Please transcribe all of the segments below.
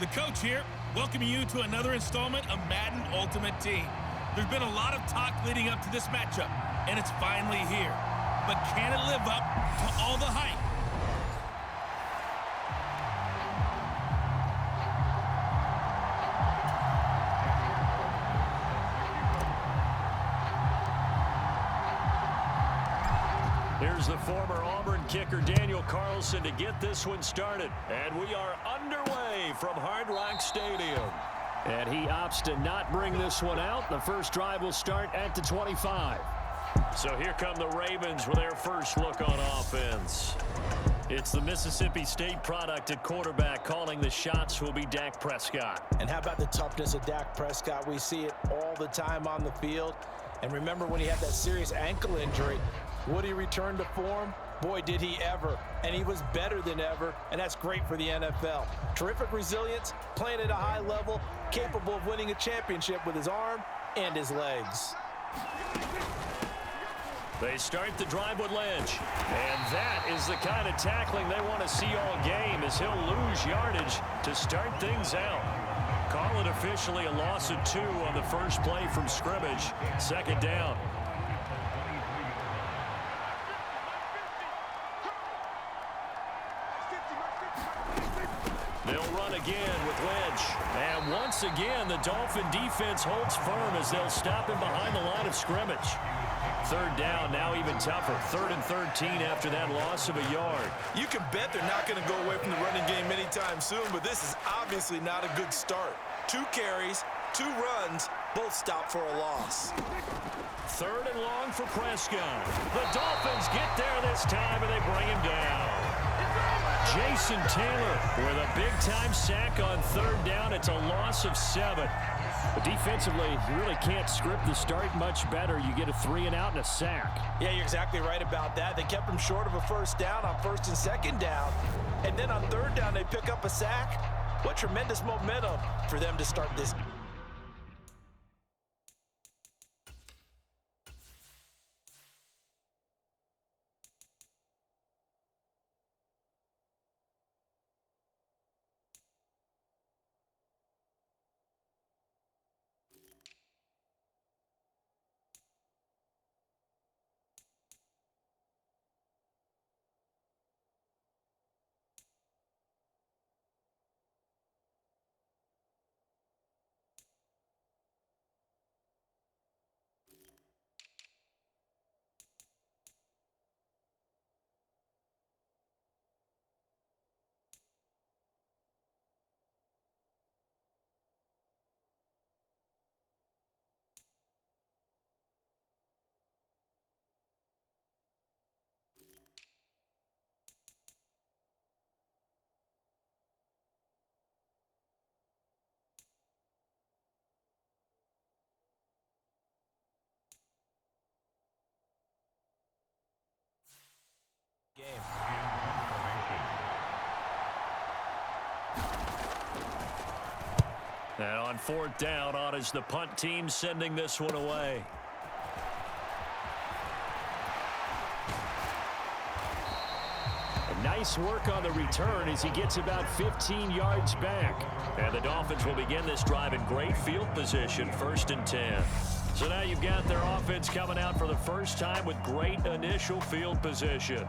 The coach here, welcoming you to another installment of Madden Ultimate Team. There's been a lot of talk leading up to this matchup, and it's finally here. But can it live up to all the hype? Here's the former Auburn kicker Daniel Carlson to get this one started. And we are underway from Hard Rock Stadium. And he opts to not bring this one out. The first drive will start at the 25. So here come the Ravens with their first look on offense. It's the Mississippi State product at quarterback. Calling the shots will be Dak Prescott. And how about the toughness of Dak Prescott? We see it all the time on the field. And remember when he had that serious ankle injury, would he return to form? Boy, did he ever. And he was better than ever, and that's great for the NFL. Terrific resilience, playing at a high level, capable of winning a championship with his arm and his legs. They start the drive with Lynch. And that is the kind of tackling they want to see all game, as he'll lose yardage to start things out. Call it officially a loss of 2 on the first play from scrimmage. Second down. They'll run again with Lynch. And once again, the Dolphin defense holds firm as they'll stop him behind the line of scrimmage. Third down, now even tougher. 3rd and 13 after that loss of a yard. You can bet they're not going to go away from the running game anytime soon, but this is obviously not a good start. 2 carries, 2 runs, both stopped for a loss. 3rd and long for Prescott. The Dolphins get there this time, and they bring him down. Jason Taylor with a big-time sack on 3rd down. It's a loss of 7. But defensively, you really can't script the start much better. You get a 3-and-out and a sack. Yeah, you're exactly right about that. They kept him short of a first down on 1st and 2nd down. And then on 3rd down, they pick up a sack. What tremendous momentum for them to start this. Game. And on 4th down, on is the punt team sending this one away. And nice work on the return as he gets about 15 yards back. And the Dolphins will begin this drive in great field position, 1st and 10. So now you've got their offense coming out for the first time with great initial field position.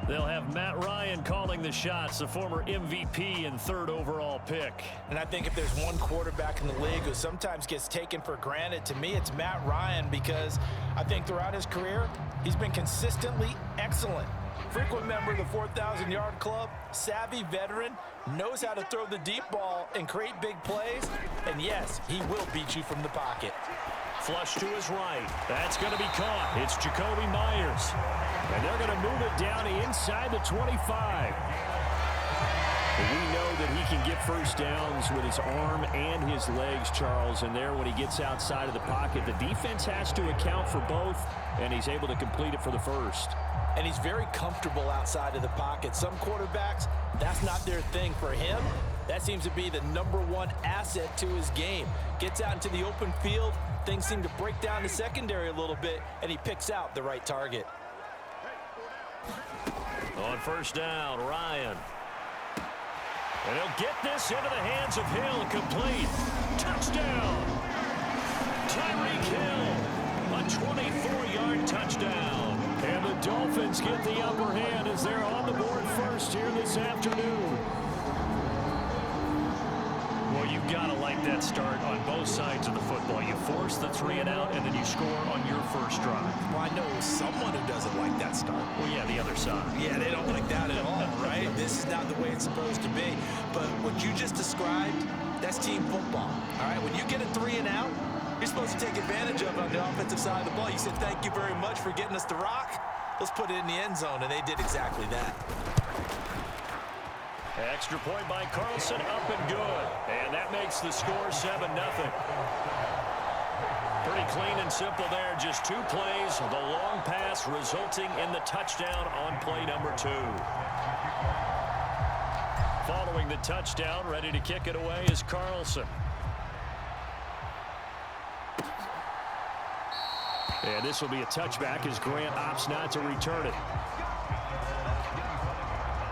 They'll have Matt Ryan calling the shots, the former MVP and 3rd overall pick. And I think if there's one quarterback in the league who sometimes gets taken for granted, to me it's Matt Ryan, because I think throughout his career, he's been consistently excellent. Frequent member of the 4,000-yard club, savvy veteran, knows how to throw the deep ball and create big plays. And yes, he will beat you from the pocket. Flush to his right. That's going to be caught. It's Jacoby Myers. And they're going to move it down inside the 25. We know that he can get first downs with his arm and his legs, Charles. And there, when he gets outside of the pocket, the defense has to account for both, and he's able to complete it for the first. And he's very comfortable outside of the pocket. Some quarterbacks, that's not their thing. For him, that seems to be the #1 asset to his game. Gets out into the open field, things seem to break down the secondary a little bit, and he picks out the right target. On 1st down, Ryan. And he'll get this into the hands of Hill. Complete. Touchdown. Tyreek Hill. A 24-yard touchdown. And the Dolphins get the upper hand as they're on the board first here this afternoon. Well, you've got to like that start on both sides of the football. You force the 3-and-out, and then you score on your first drive. Well, I know someone who doesn't like that start. Well, yeah, the other side. Yeah, they don't like that at all, right? This is not the way it's supposed to be. But what you just described, that's team football, all right? When you get a 3-and-out, you're supposed to take advantage of it on the offensive side of the ball. You said, thank you very much for getting us the rock. Let's put it in the end zone, and they did exactly that. Extra point by Carlson, up and good. And that makes the score 7-0. Pretty clean and simple there. Just 2 plays. The long pass resulting in the touchdown on play number 2. Following the touchdown, ready to kick it away is Carlson. And this will be a touchback as Grant opts not to return it.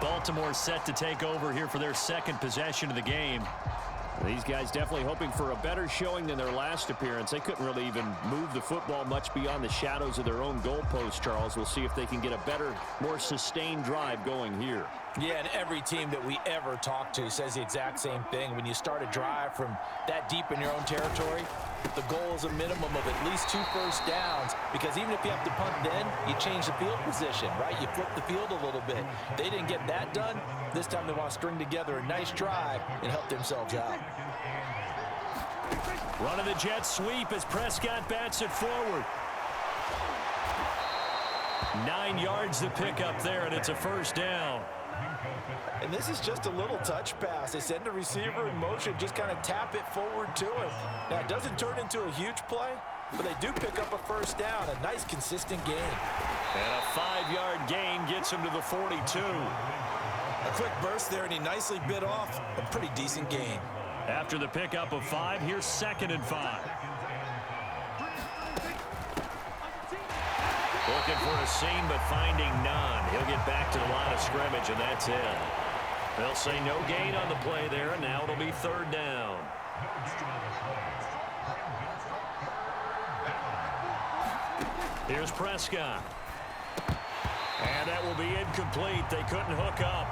Baltimore set to take over here for their second possession of the game. These guys definitely hoping for a better showing than their last appearance. They couldn't really even move the football much beyond the shadows of their own goalpost, Charles. We'll see if they can get a better, more sustained drive going here. Yeah, and every team that we ever talk to says the exact same thing. When you start a drive from that deep in your own territory, the goal is a minimum of at least 2 first downs, because even if you have to punt then, you change the field position, right? You flip the field a little bit. They didn't get that done. This time they want to string together a nice drive and help themselves out. Running the jet sweep as Prescott bats it forward. 9 yards to pick up there, and it's a first down. And this is just a little touch pass. They send the receiver in motion, just kind of tap it forward to him. Now, it doesn't turn into a huge play, but they do pick up a first down, a nice, consistent gain. And a 5-yard gain gets him to the 42. A quick burst there, and he nicely bit off a pretty decent gain. After the pickup of 5, here's 2nd and 5. Looking for a seam, but finding none. He'll get back to the line of scrimmage, and that's it. They'll say no gain on the play there, and now it'll be 3rd down. Here's Prescott. And that will be incomplete. They couldn't hook up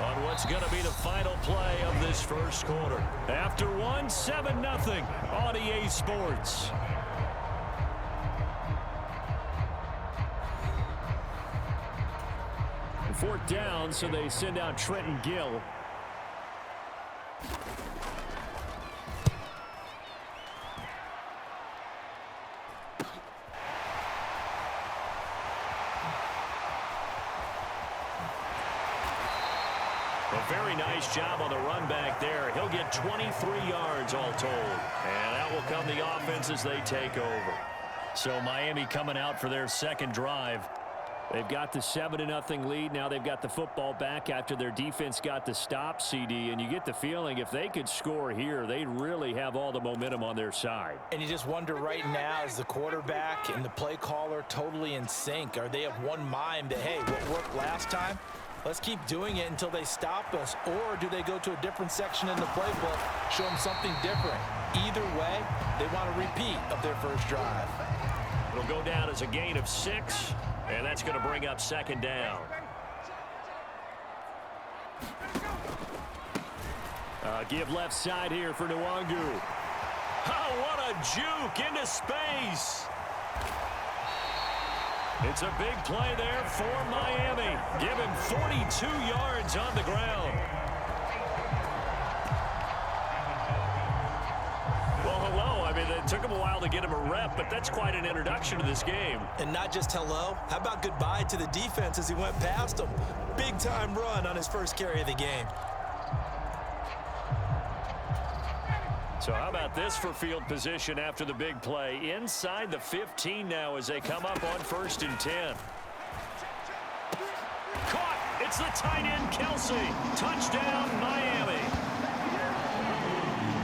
on what's going to be the final play of this first quarter. After 7-0 on EA Sports. Fourth down, so they send out Trenton Gill. A very nice job on the run back there. He'll get 23 yards all told. And out will come the offense as they take over. So Miami coming out for their second drive. They've got the 7-0 lead. Now they've got the football back after their defense got the stop, CD. And you get the feeling if they could score here, they'd really have all the momentum on their side. And you just wonder right now, is the quarterback and the play caller totally in sync? Are they of one mind that, hey, what worked last time? Let's keep doing it until they stop us. Or do they go to a different section in the playbook, show them something different? Either way, they want a repeat of their first drive. It'll go down as a gain of 6. And that's going to bring up 2nd down. Give left side here for Nwangu. Oh, what a juke into space. It's a big play there for Miami. Give him 42 yards on the ground. Well, hello. I mean, it took him a while to get him a rep, but that's quite an introduction to this game. And not just hello. How about goodbye to the defense as he went past him? Big-time run on his first carry of the game. So how about this for field position after the big play? Inside the 15 now as they come up on 1st and 10. Caught! It's the tight end, Kelsey. Touchdown, Miami.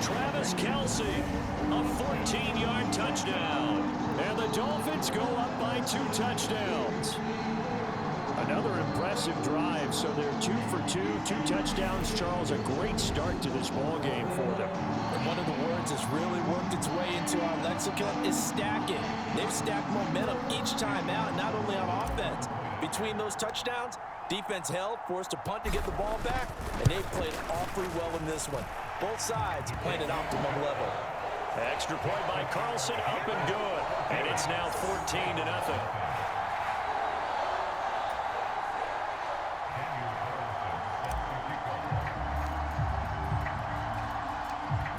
Travis Kelsey, a 14-yard touchdown. And the Dolphins go up by 2 touchdowns. Another impressive drive, so they're 2 for 2, 2 touchdowns. Charles, a great start to this ball game for them. And one of the words that's really worked its way into our lexicon is stacking. They've stacked momentum each time out, not only on offense. Between those touchdowns, defense held, forced a punt to get the ball back, and they've played awfully well in this one. Both sides playing at optimum level. Extra point by Carlson, up and good. And it's now 14-0.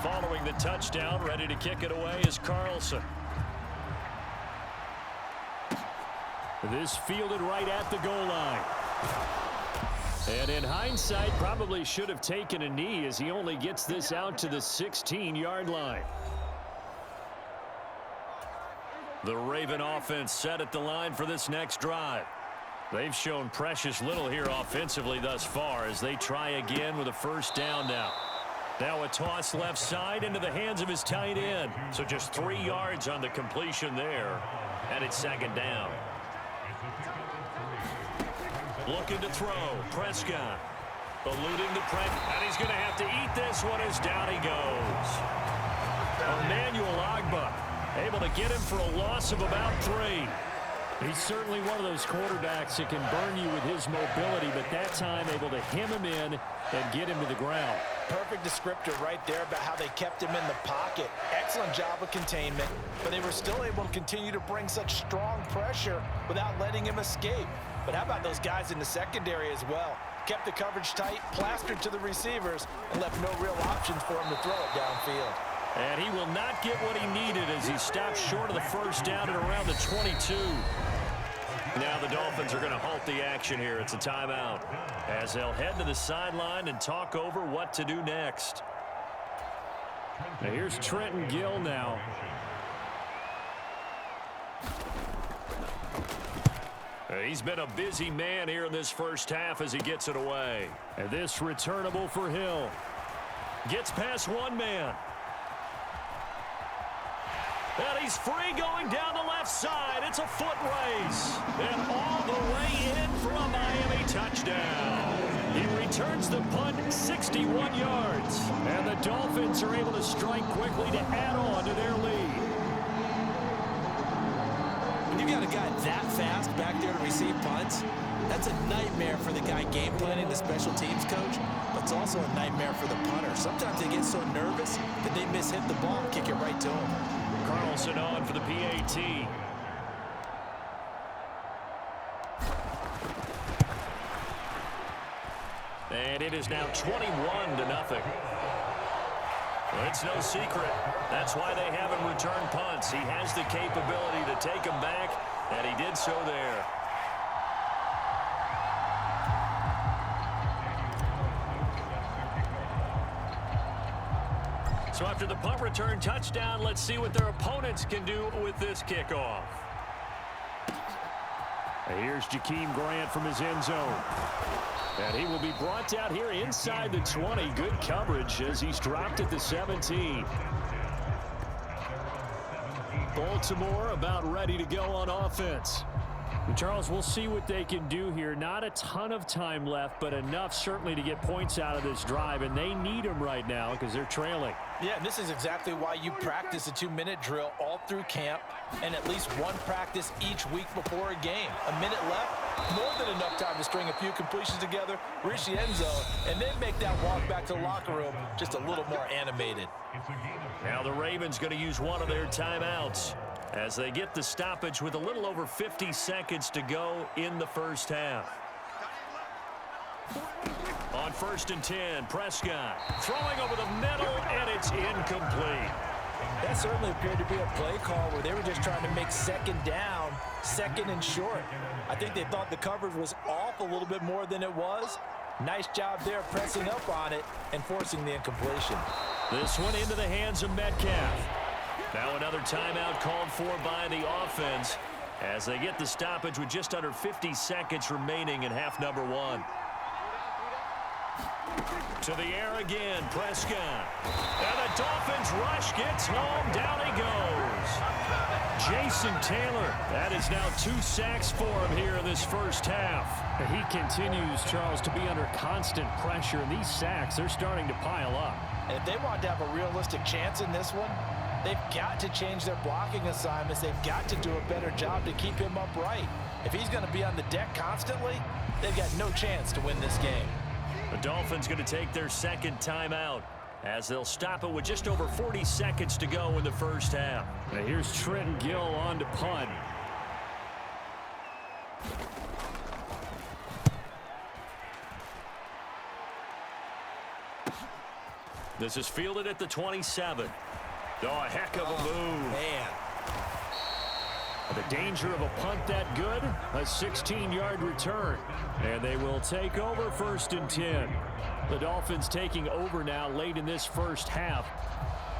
Following the touchdown, ready to kick it away is Carlson. This fielded right at the goal line. And in hindsight, probably should have taken a knee as he only gets this out to the 16-yard line. The Raven offense set at the line for this next drive. They've shown precious little here offensively thus far as they try again with a first down now. Now a toss left side into the hands of his tight end. So just 3 yards on the completion there. And it's second down. Looking to throw. Prescott. Eluding the press. And he's going to have to eat this one as down he goes. Emmanuel Ogbah able to get him for a loss of about 3. He's certainly one of those quarterbacks that can burn you with his mobility, but that time able to hem him in and get him to the ground. Perfect descriptor right there about how they kept him in the pocket. Excellent job of containment, but they were still able to continue to bring such strong pressure without letting him escape. But how about those guys in the secondary as well? Kept the coverage tight, plastered to the receivers, and left no real options for him to throw it downfield. And he will not get what he needed as he stopped short of the first down at around the 22. Now the Dolphins are going to halt the action here. It's a timeout as they'll head to the sideline and talk over what to do next. Now here's Trenton Gill now. He's been a busy man here in this first half as he gets it away. And this returnable for Hill. Gets past one man. And he's free going down the left side. It's a foot race. And all the way in for a Miami touchdown. He returns the punt 61 yards. And the Dolphins are able to strike quickly to add on to their lead. When you got a guy that fast back there to receive punts, that's a nightmare for the guy game planning, the special teams coach, but it's also a nightmare for the punter. Sometimes they get so nervous that they mishit the ball and kick it right to him. Carlson on for the PAT. And it is now 21-0. Well, it's no secret. That's why they have him return punts. He has the capability to take them back, and he did so there. So after the punt return touchdown, let's see what their opponents can do with this kickoff. And here's Jakeem Grant from his end zone. And he will be brought down here inside the 20. Good coverage as he's dropped at the 17. Baltimore about ready to go on offense. And Charles, we'll see what they can do here. Not a ton of time left, but enough certainly to get points out of this drive, and they need them right now because they're trailing. Yeah, and this is exactly why you practice a 2-minute drill all through camp and at least one practice each week before a game. A minute left, more than enough time to string a few completions together, reach the end zone, and then make that walk back to the locker room just a little more animated. Now the Ravens going to use one of their timeouts as they get the stoppage with a little over 50 seconds to go in the first half. On 1st and 10, Prescott throwing over the middle, and it's incomplete. That certainly appeared to be a play call where they were just trying to make second down, second and short. I think they thought the coverage was off a little bit more than it was. Nice job there pressing up on it and forcing the incompletion. This one into the hands of Metcalf. Now another timeout called for by the offense as they get the stoppage with just under 50 seconds remaining in half number one. To the air again, Prescott. And the Dolphins rush gets home. Down he goes. Jason Taylor. That is now 2 sacks for him here in this first half. He continues, Charles, to be under constant pressure, and these sacks, they're starting to pile up. And if they want to have a realistic chance in this one, they've got to change their blocking assignments. They've got to do a better job to keep him upright. If he's going to be on the deck constantly, they've got no chance to win this game. The Dolphins going to take their second timeout as they'll stop it with just over 40 seconds to go in the first half. Now here's Trent Gill on to punt. This is fielded at the 27. Oh, a heck of a move. Man. The danger of a punt that good, a 16-yard return. And they will take over 1st and 10. The Dolphins taking over now late in this first half.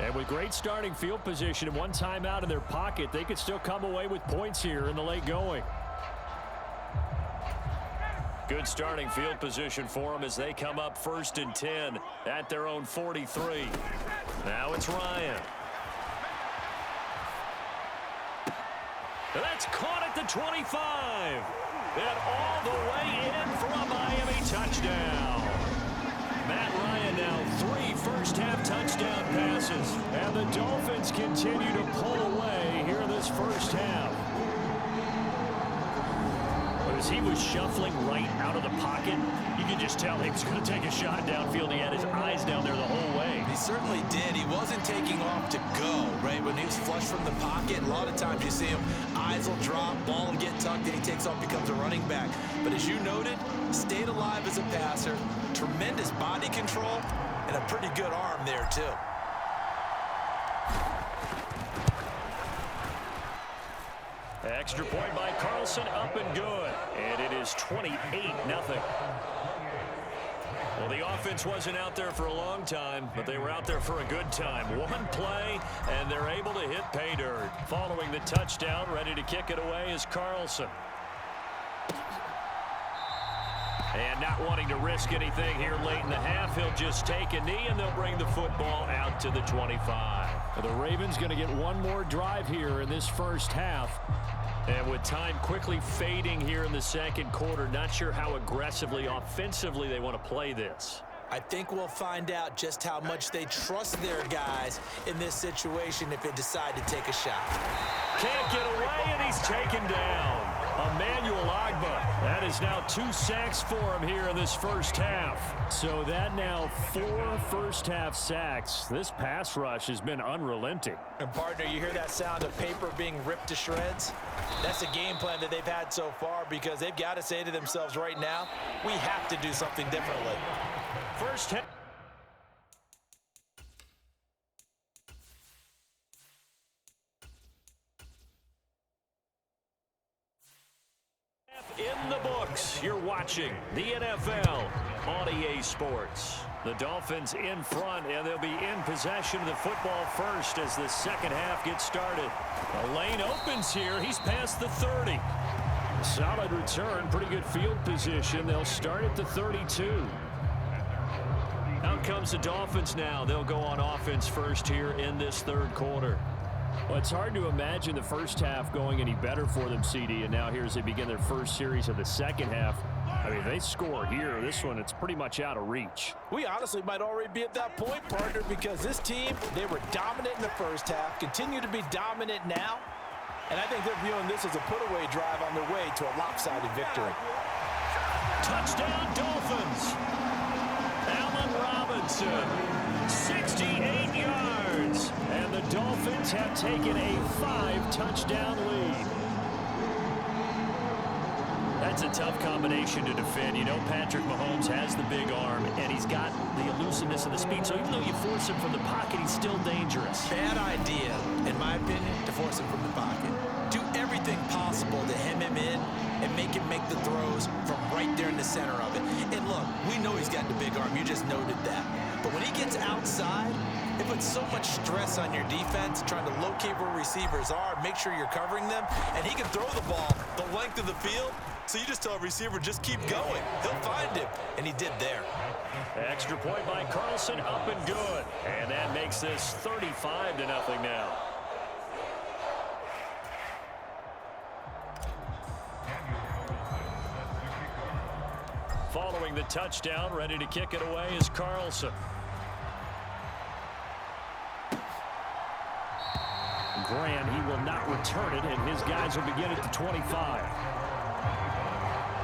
And with great starting field position and one timeout in their pocket, they could still come away with points here in the late going. Good starting field position for them as they come up 1st and 10 at their own 43. Now it's Ryan. That's caught at the 25. And all the way in for a Miami touchdown. Matt Ryan now 3 first-half touchdown passes. And the Dolphins continue to pull away here in this first half. As he was shuffling right out of the pocket, you could just tell he was going to take a shot downfield. He had his eyes down there the whole way. He certainly did. He wasn't taking off to go, right? When he was flush from the pocket, a lot of times you see him, eyes will drop, ball will get tucked, and he takes off, becomes a running back. But as you noted, stayed alive as a passer, tremendous body control, and a pretty good arm there, too. Extra point by Carlson, up and good. And it is 28-0. Well, the offense wasn't out there for a long time, but they were out there for a good time. One play, and they're able to hit pay dirt. Following the touchdown, ready to kick it away is Carlson. And not wanting to risk anything here late in the half, he'll just take a knee, and they'll bring the football out to the 25. The Ravens going to get one more drive here in this first half. And with time quickly fading here in the second quarter, not sure how aggressively, offensively they want to play this. I think we'll find out just how much they trust their guys in this situation if they decide to take a shot. Can't get away, and he's taken down. Emmanuel Ogbah. That is now 2 sacks for him here in this first half. So that now 4 first-half sacks. This pass rush has been unrelenting. And partner, you hear that sound of paper being ripped to shreds? That's a game plan that they've had so far because they've got to say to themselves right now, we have to do something differently. First half. In the books, you're watching the NFL on EA Sports. The Dolphins in front, and they'll be in possession of the football first as the second half gets started. The lane opens here. He's past the 30. Solid return, pretty good field position. They'll start at the 32. Out comes the Dolphins now. They'll go on offense first here in this third quarter. Well, it's hard to imagine the first half going any better for them, CD, and now here as they begin their first series of the second half. I mean, they score here. This one, it's pretty much out of reach. We honestly might already be at that point, partner, because this team, they were dominant in the first half, continue to be dominant now, and I think they're viewing this as a put-away drive on their way to a lopsided victory. Touchdown, Dolphins! Allen Robinson, 68 yards. And the Dolphins have taken a 5-touchdown lead. That's a tough combination to defend. You know, Patrick Mahomes has the big arm, and he's got the elusiveness and the speed. So even though you force him from the pocket, he's still dangerous. Bad idea, in my opinion, to force him from the pocket. Do everything possible to hem him in and make him make the throws from right there in the center of it. And look, we know he's got the big arm. You just noted that. But when he gets outside, It puts so much stress on your defense, trying to locate where receivers are, make sure you're covering them, and he can throw the ball the length of the field, so you just tell a receiver, just keep going. He'll find him, and he did there. Extra point by Carlson, up and good. And that makes this 35-0 now. Following the touchdown, ready to kick it away is Carlson. Grant, he will not return it, and his guys will begin at the 25.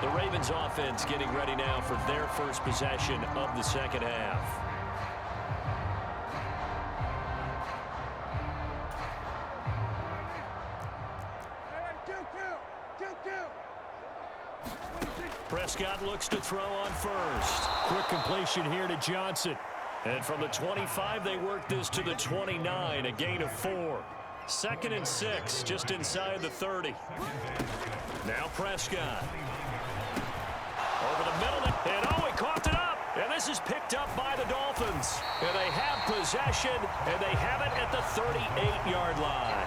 The Ravens offense getting ready now for their first possession of the second half. Prescott looks to throw on first. Quick completion here to Johnson. And from the 25, they work this to the 29, a gain of 4. 2nd and 6, just inside the 30. Now Prescott. Over the middle, and he coughed it up. And this is picked up by the Dolphins. And they have possession, and they have it at the 38-yard line.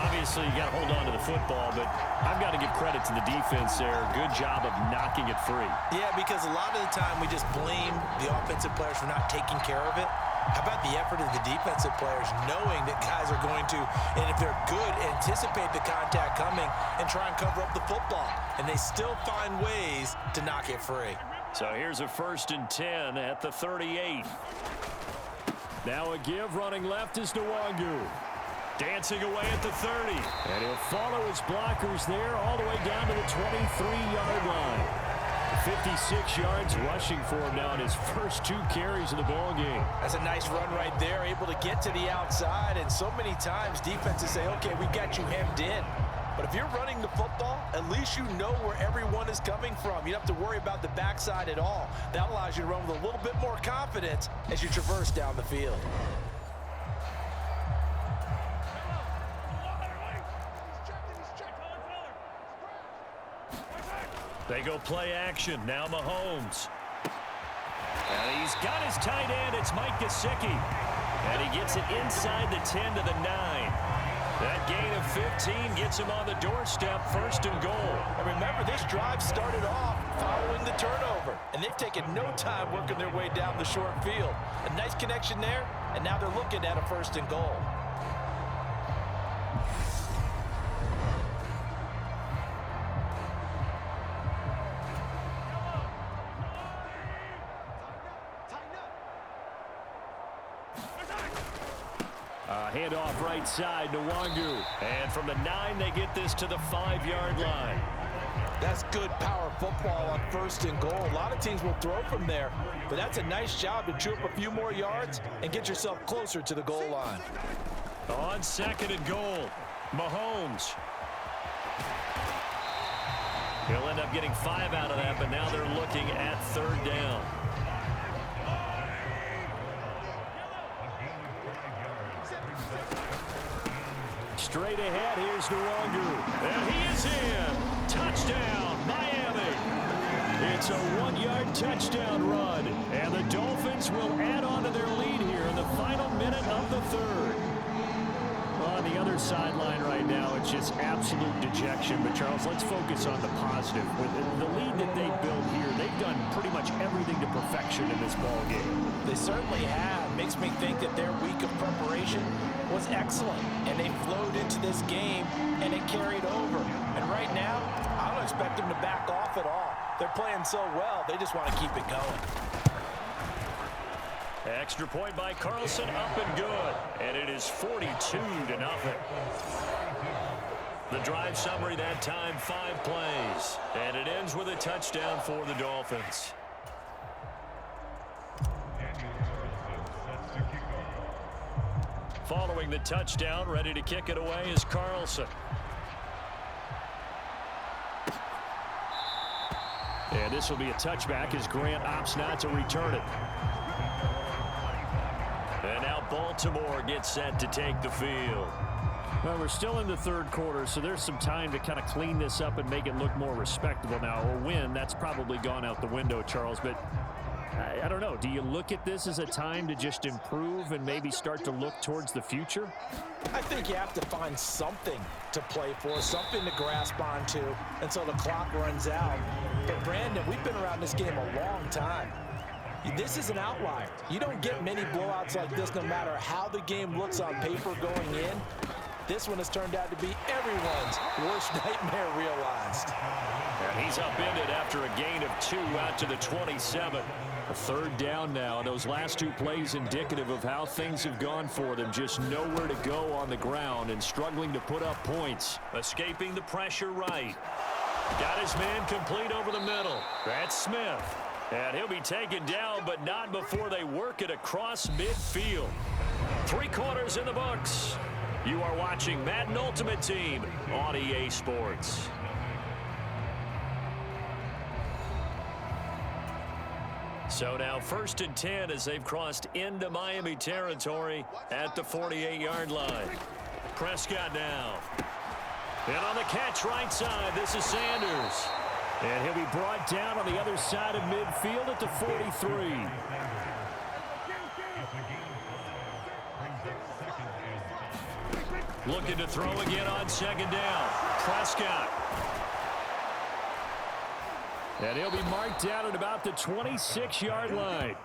Obviously, you got to hold on to the football, but I've got to give credit to the defense there. Good job of knocking it free. Yeah, because a lot of the time we just blame the offensive players for not taking care of it. How about the effort of the defensive players knowing that guys are going to, and if they're good, anticipate the contact coming and try and cover up the football. And they still find ways to knock it free. So here's a 1st and 10 at the 38. Now a give, running left is Nwangu. Dancing away at the 30. And he'll follow his blockers there all the way down to the 23-yard line. 56 yards rushing for him now in his first 2 carries of the ball game. That's a nice run right there, able to get to the outside. And so many times defenses say, okay, we got you hemmed in. But if you're running the football, at least you know where everyone is coming from. You don't have to worry about the backside at all. That allows you to run with a little bit more confidence as you traverse down the field. They go play action. Now Mahomes. And he's got his tight end. It's Mike Gesicki. And he gets it inside the 10 to the 9. That gain of 15 gets him on the doorstep, 1st and goal. And remember, this drive started off following the turnover. And they've taken no time working their way down the short field. A nice connection there, and now they're looking at a 1st and goal. Handoff right side to Nwangu. And from the 9, they get this to the 5-yard line. That's good power football on 1st and goal. A lot of teams will throw from there, but that's a nice job to chew up a few more yards and get yourself closer to the goal line. On 2nd and goal, Mahomes. He'll end up getting 5 out of that, but now they're looking at 3rd down. Straight ahead, here's Nwangu. And he is in. Touchdown, Miami. It's a 1-yard touchdown run. And the Dolphins will add on to their lead here in the final minute of the 3rd. On the other sideline right now, it's just absolute dejection. But, Charles, let's focus on the positive. With the lead that they built here, they've done pretty much everything to perfection in this ball game. They certainly have. Makes me think that their week of preparation was excellent. And they flowed into this game, and it carried over. And right now, I don't expect them to back off at all. They're playing so well, they just want to keep it going. Extra point by Carlson, up and good. And it is 42-0. The drive summary that time, 5 plays. And it ends with a touchdown for the Dolphins. Following the touchdown, ready to kick it away is Carlson. And this will be a touchback as Grant opts not to return it. And now Baltimore gets set to take the field. Well, we're still in the 3rd quarter, so there's some time to kind of clean this up and make it look more respectable now. A win, that's probably gone out the window, Charles, but I don't know. Do you look at this as a time to just improve and maybe start to look towards the future? I think you have to find something to play for, something to grasp onto until the clock runs out. But, Brandon, we've been around this game a long time. This is an outlier. You don't get many blowouts like this no matter how the game looks on paper going in. This one has turned out to be everyone's worst nightmare realized. And he's upended after a gain of 2 out to the 27. A third down now, and those last 2 plays indicative of how things have gone for them. Just nowhere to go on the ground and struggling to put up points. Escaping the pressure right. Got his man complete over the middle. That's Smith. And he'll be taken down, but not before they work it across midfield. 3 quarters in the books. You are watching Madden Ultimate Team on EA Sports. So now 1st and 10 as they've crossed into Miami territory at the 48-yard line. Prescott now. And on the catch right side, this is Sanders. And he'll be brought down on the other side of midfield at the 43. Looking to throw again on 2nd down. Prescott. And he'll be marked down at about the 26-yard line.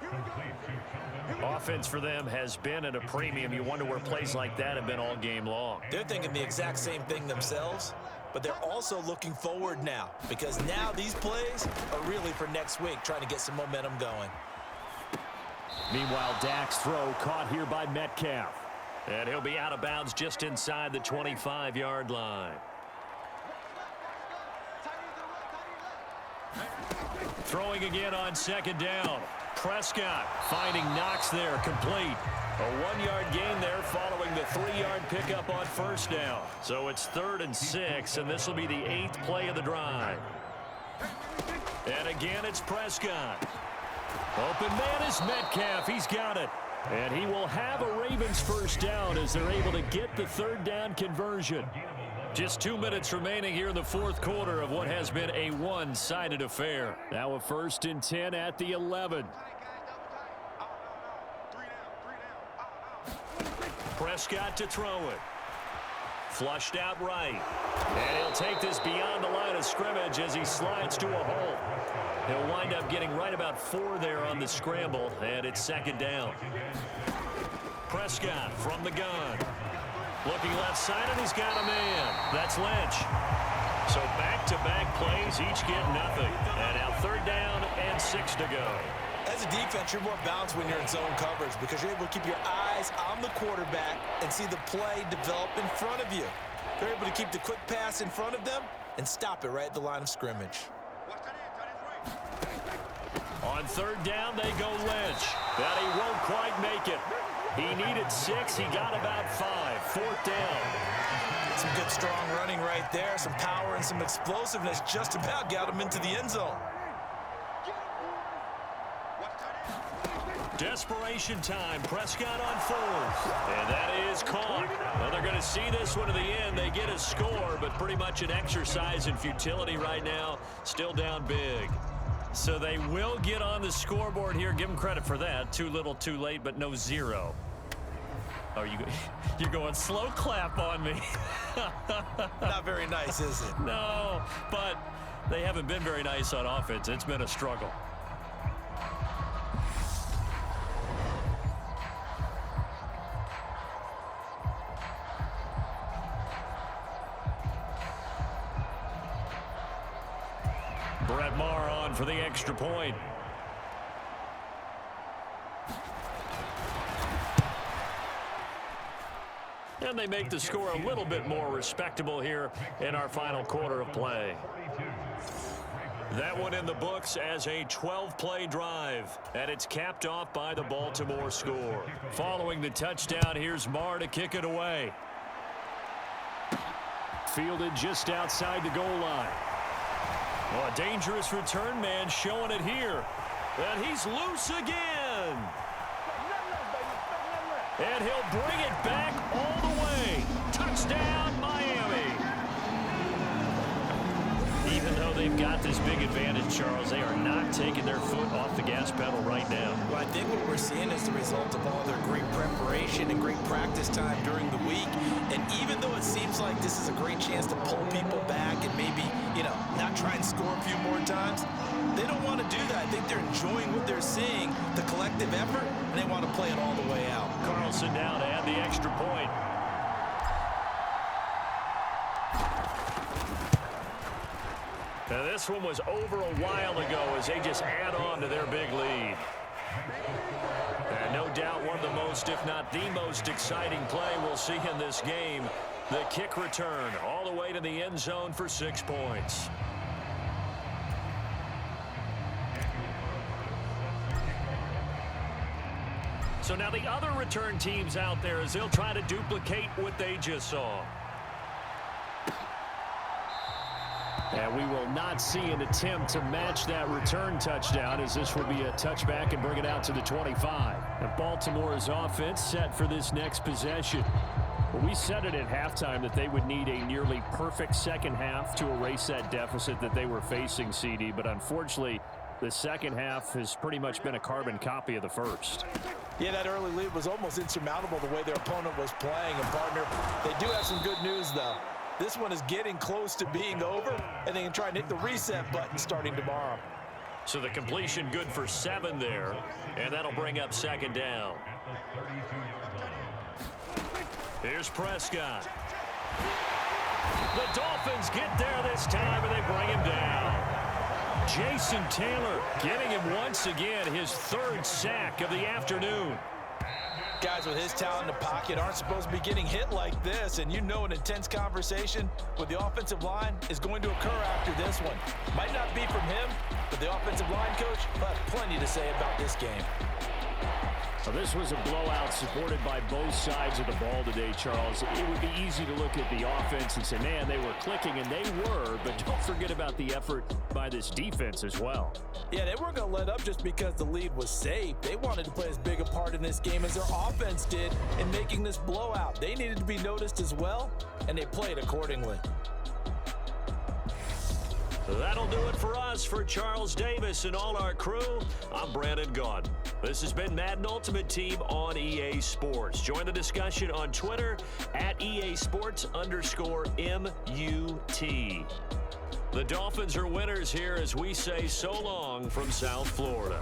Offense for them has been at a premium. You wonder where plays like that have been all game long. They're thinking the exact same thing themselves, but they're also looking forward now because now these plays are really for next week, trying to get some momentum going. Meanwhile, Dak's throw caught here by Metcalf. And he'll be out of bounds just inside the 25-yard line. Throwing again on 2nd down. Prescott finding Knox there, complete. A 1-yard gain there following the 3-yard pickup on 1st down. So it's 3rd and 6, and this will be the 8th play of the drive. And again, it's Prescott. Open man is Metcalf. He's got it. And he will have a Ravens 1st down as they're able to get the 3rd down conversion. Just 2 minutes remaining here in the 4th quarter of what has been a one-sided affair. Now a 1st and 10 at the 11. Prescott to throw it. Flushed out right. And he'll take this beyond the line of scrimmage as he slides to a hole. He'll wind up getting right about 4 there on the scramble, and it's 2nd down. Prescott from the gun. Looking left side, and he's got a man. That's Lynch. So back-to-back plays, each get nothing. And now 3rd down and 6 to go. As a defense, you're more balanced when you're in zone coverage because you're able to keep your eyes on the quarterback and see the play develop in front of you. They're able to keep the quick pass in front of them and stop it right at the line of scrimmage. On 3rd down, they go Lynch. But he won't quite make it. He needed 6. He got about 5. 4th down. Some good, strong running right there. Some power and some explosiveness just about got him into the end zone. Desperation time. Prescott on 4th. And that is caught. Well, they're going to see this one to the end. They get a score, but pretty much an exercise in futility right now. Still down big. So they will get on the scoreboard here. Give them credit for that. Too little, too late, but no 0. Oh, you're going slow clap on me. Not very nice, is it? No, but they haven't been very nice on offense. It's been a struggle. Brett Maher on for the extra point. And they make the score a little bit more respectable here in our final quarter of play. That one in the books as a 12-play drive, and it's capped off by the Baltimore score. Following the touchdown, here's Maher to kick it away. Fielded just outside the goal line. Well, a dangerous return man showing it here. And he's loose again. And he'll bring it back all the way. Touchdown, Miami. Even though they've got this big advantage, Charles. They are not taking their foot off the gas pedal right now. Well, I think what we're seeing is the result of all their great preparation and great practice time during the week. And even though it seems like this is a great chance to pull people back and maybe, not try and score a few more times, they don't want to do that. I think they're enjoying what they're seeing, the collective effort, and they want to play it all the way out. Carlson down to add the extra point. Now this one was over a while ago as they just add on to their big lead. And no doubt one of the most, if not the most exciting play we'll see in this game. The kick return all the way to the end zone for 6 points. So now the other return teams out there as they'll try to duplicate what they just saw. And we will not see an attempt to match that return touchdown as this will be a touchback and bring it out to the 25. And Baltimore's offense set for this next possession. Well, we said it at halftime that they would need a nearly perfect second half to erase that deficit that they were facing, CD. But unfortunately, the second half has pretty much been a carbon copy of the first. Yeah, that early lead was almost insurmountable the way their opponent was playing. And, partner, they do have some good news, though. This one is getting close to being over, and they can try and hit the reset button starting tomorrow. So the completion good for 7 there, and that'll bring up second down. Here's Prescott. The Dolphins get there this time, and they bring him down. Jason Taylor getting him once again his 3rd sack of the afternoon. Guys with his talent in the pocket aren't supposed to be getting hit like this, and an intense conversation with the offensive line is going to occur after this one. Might not be from him, but the offensive line coach will have plenty to say about this game. Well, this was a blowout supported by both sides of the ball today, Charles. It would be easy to look at the offense and say, man, they were clicking, and they were, but don't forget about the effort by this defense as well. Yeah, they weren't going to let up just because the lead was safe. They wanted to play as big a part in this game as their offense did in making this blowout. They needed to be noticed as well, and they played accordingly. That'll do it for us. For Charles Davis and all our crew, I'm Brandon Gaudin. This has been Madden Ultimate Team on EA Sports. Join the discussion on Twitter at EA Sports_MUT. The Dolphins are winners here as we say so long from South Florida.